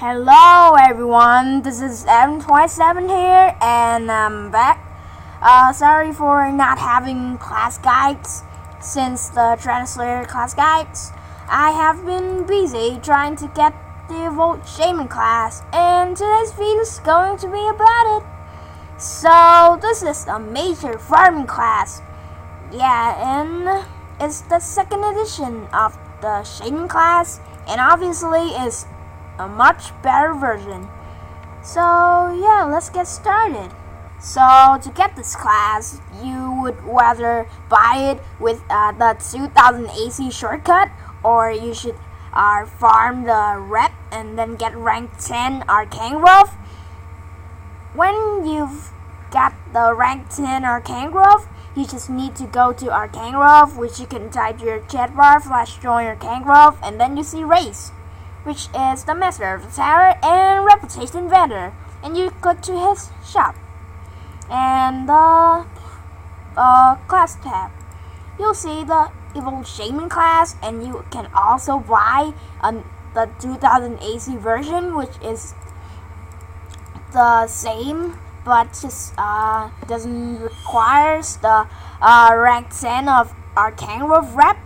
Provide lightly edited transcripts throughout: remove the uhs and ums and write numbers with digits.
Hello everyone, this is AdventureQW here, and I'm back. Sorry for not having class guides since the translator class guides. I have been busy trying to get the Evolved Shaman class, and today's video is going to be about it. So this is a major farming class. Yeah, and it's the second edition of the Shaman class, and obviously it's a much better version. So yeah, let's get started. So to get this class, you would rather buy it with the 2000 AC shortcut, or you should farm the rep and then get rank 10 Arcane Growth. When you've got the rank 10 Arcane Growth, you just need to go to Arcane Growth, which you can type your chat bar /join Arcane Growth, and then you see race, which is the master of the tower and reputation vendor, and you click to his shop and the class tab. You'll see the Evolved Shaman class, and you can also buy the 2000 AC version, which is the same but just doesn't require the rank 10 of Arcane Growth rep.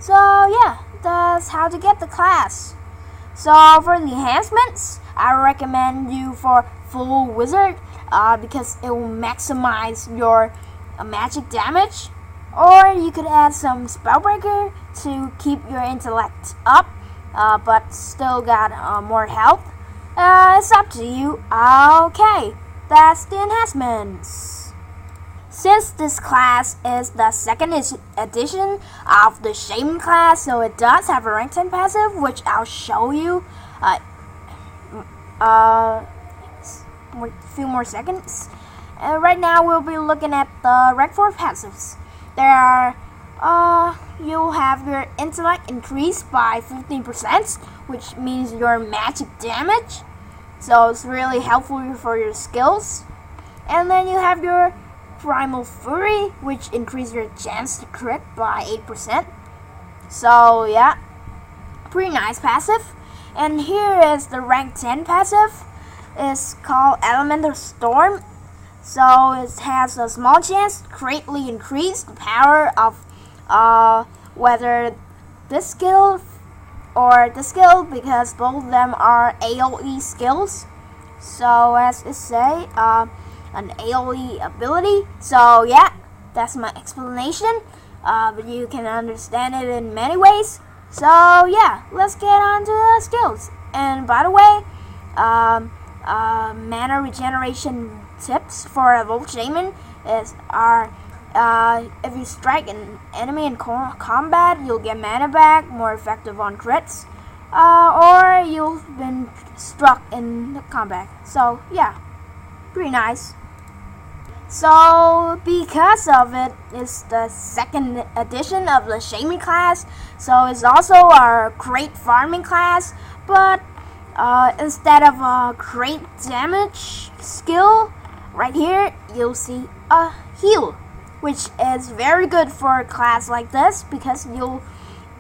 So yeah, that's how to get the class. So for the enhancements, I recommend you for full wizard because it will maximize your magic damage, or you could add some spellbreaker to keep your intellect up but still got more health. It's up to you. Okay, that's the enhancements. Since this class is the second edition of the Shaman class, so it does have a rank 10 passive, which I'll show you a few more seconds. Right now we'll be looking at the rank 4 passives. There are, you'll have your intellect increased by 15%, which means your magic damage, so it's really helpful for your skills. And then you have your Primal Fury, which increases your chance to crit by 8%. So yeah, pretty nice passive. And here is the rank 10 passive. It's called Elemental Storm. So it has a small chance to greatly increase the power of whether this skill or this skill, because both of them are AoE skills. So as it say, an AoE ability. So yeah, that's my explanation, but you can understand it in many ways. So yeah, let's get on to the skills. And by the way, mana regeneration tips for Evolved Shaman are if you strike an enemy in combat, you'll get mana back, more effective on crits, or you've been struck in the combat. So yeah, pretty nice. So because of it is the second edition of the Shaman class, so it's also a great farming class, but instead of a great damage skill, right here you'll see a heal, which is very good for a class like this, because you'll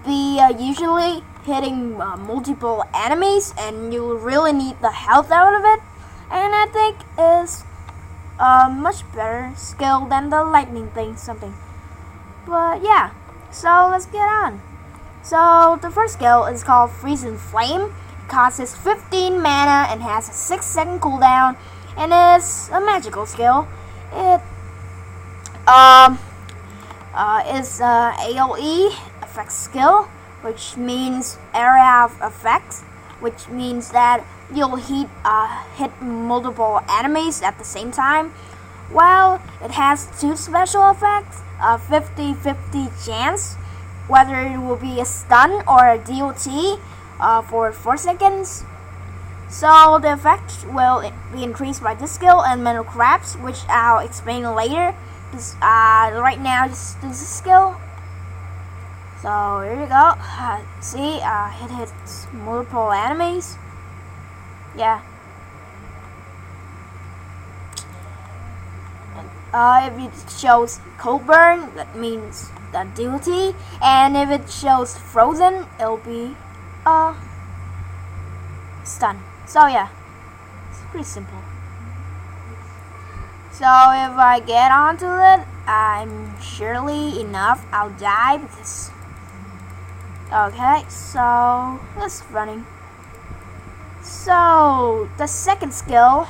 be usually hitting multiple enemies and you really need the health out of it, and I think is a much better skill than the lightning thing something. But yeah, so let's get on. So the first skill is called Freeze and Flame. It costs 15 mana and has a 6-second cooldown, and is a magical skill. It is a AoE effect skill, which means area of effect, which means that you'll hit multiple enemies at the same time. While it has two special effects, a 50-50 chance whether it will be a stun or a DOT for 4 seconds. So the effect will be increased by this skill and mental crabs, which I'll explain later. Right now, just this skill. So here you go. See, it hits multiple enemies. Yeah. If it shows cold burn, that means the duty, and if it shows frozen, it'll be stun. So yeah, it's pretty simple. So if I get onto it, I'm surely enough I'll die because... Okay, so let's running. So the second skill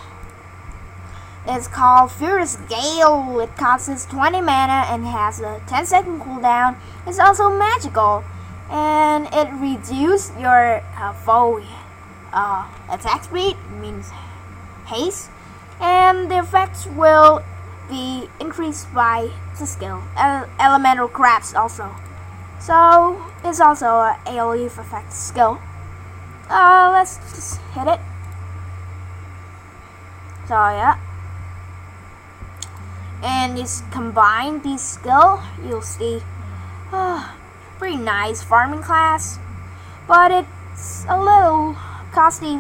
is called Furious Gale. It costs 20 mana and has a 10-second cooldown. It's also magical, and it reduces your foe attack speed, means haste, and the effects will be increased by the skill. Elemental crabs also. So it's also a AoE effect skill. Let's just hit it. So yeah. And just combine these skill, you'll see pretty nice farming class, but it's a little costly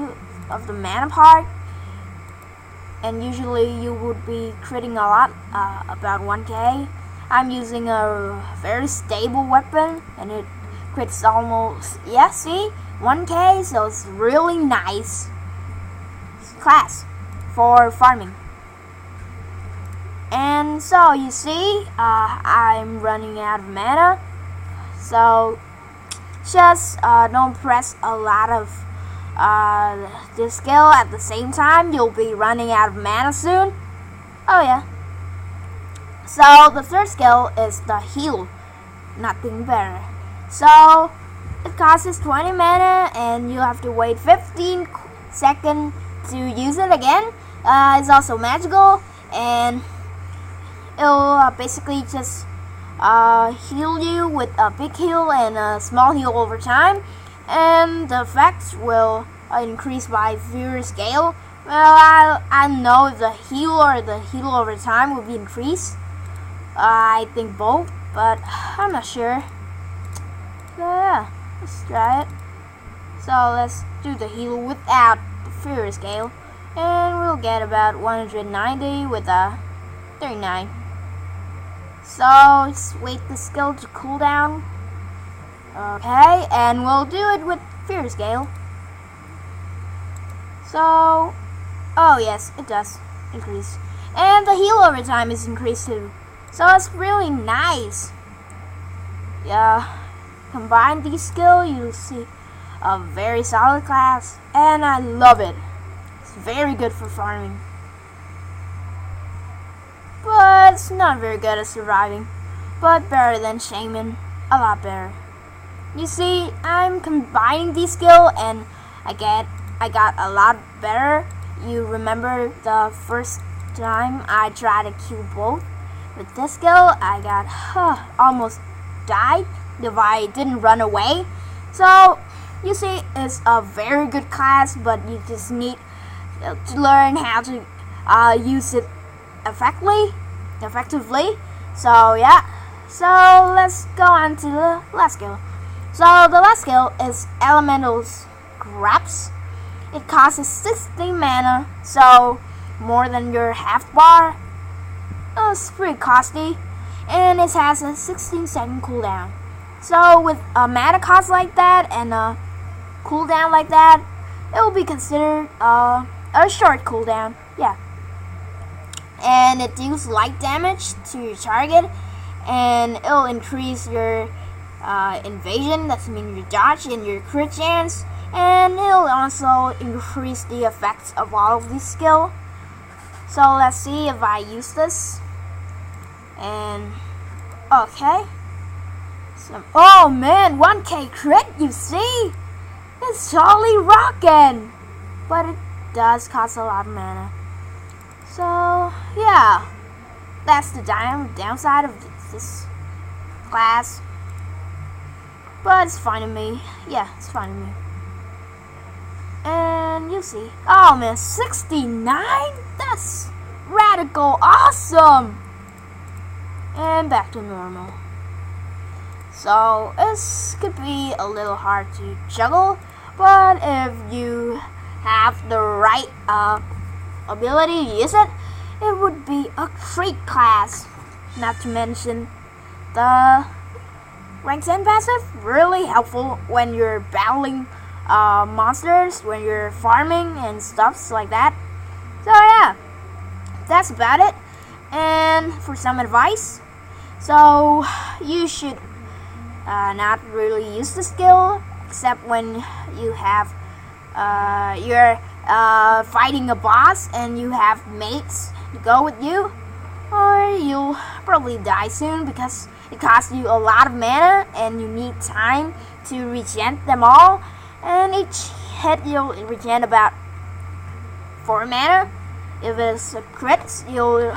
of the mana part, and usually you would be critting a lot, about 1k. I'm using a very stable weapon and it crits almost, yeah, see, 1k, so it's really nice class for farming. And so you see, I'm running out of mana, so just don't press a lot of this skill at the same time. You'll be running out of mana soon. Oh yeah. So the third skill is the heal, nothing better. So it costs 20 mana and you have to wait 15 seconds to use it again. It's also magical, and it'll basically just heal you with a big heal and a small heal over time, and the effects will increase by Furious Gale. Well, I don't know if the heal or the heal over time will be increased. I think both, but I'm not sure. So yeah, let's try it. So let's do the heal without the Furious Gale, and we'll get about 190 with a 39. So just wait the skill to cool down. Okay, and we'll do it with Furious Gale. So, oh yes, it does increase, and the heal over time is increased too. So it's really nice. Yeah, combine these skills, you'll see a very solid class, and I love it. It's very good for farming, but it's not very good at surviving. But better than Shaman, a lot better. You see, I'm combining these skills, and I got a lot better. You remember the first time I tried to kill both? With this skill, I got almost died if I didn't run away. So you see, it's a very good class, but you just need to learn how to use it effectively. So yeah. So let's go on to the last skill. So the last skill is Elemental Crabs. It costs 60 mana, so more than your half bar. It's pretty costly, and it has a 16-second cooldown. So with a mana cost like that and a cooldown like that, it will be considered a short cooldown. Yeah. And it deals light damage to your target, and it'll increase your invasion, that means your dodge and your crit chance, and it'll also increase the effects of all of these skills. So let's see if I use this. And okay. Oh man, 1k crit, you see? It's totally rockin'. But it does cost a lot of mana. So yeah, that's the downside of this class. But it's fine to me. Yeah, it's fine to me. And you see. Oh man, 69? That's radical awesome! And back to normal. So this could be a little hard to juggle, but if you have the right ability to use it, it would be a great class. Not to mention the rank 10 passive, really helpful when you're battling monsters when you're farming and stuff like that. So yeah, that's about it. And for some advice, so you should not really use the skill except when you have you're fighting a boss and you have mates to go with you, or you'll probably die soon because it costs you a lot of mana and you need time to regen them all, and each hit you'll regen about 4 mana. If it's a crit, you'll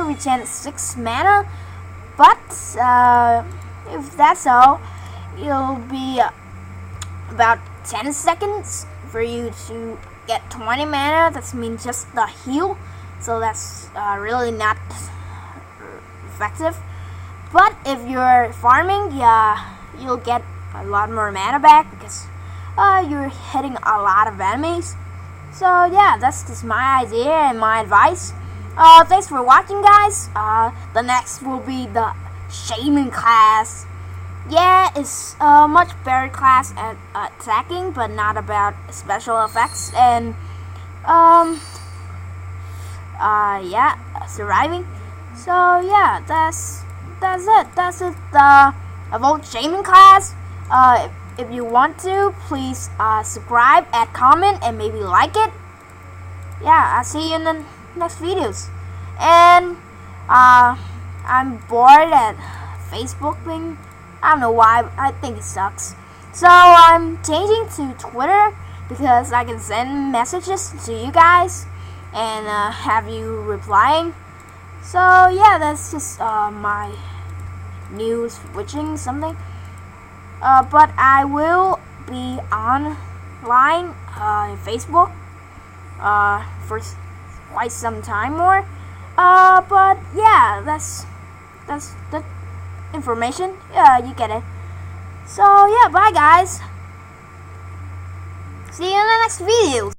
regen 6 mana, but if that's all, it'll be about 10 seconds for you to get 20 mana. That means just the heal, so that's really not effective. But if you're farming, yeah, you'll get a lot more mana back because you're hitting a lot of enemies. So yeah, that's just my idea and my advice. Thanks for watching, guys. The next will be the Shaman class. Yeah, it's a much better class at attacking, but not about special effects and yeah, surviving. So yeah, that's it. That's it. The Evolved Shaman class. If you want to, please subscribe, add comment, and maybe like it. Yeah, I'll see you in the next videos. And I'm bored at Facebook thing. I don't know why. I think it sucks. So I'm changing to Twitter because I can send messages to you guys and have you replying. So yeah, that's just my new switching something. But I will be online in Facebook for quite some time more. But yeah, that's the information. Yeah, you get it. So yeah, bye guys. See you in the next videos.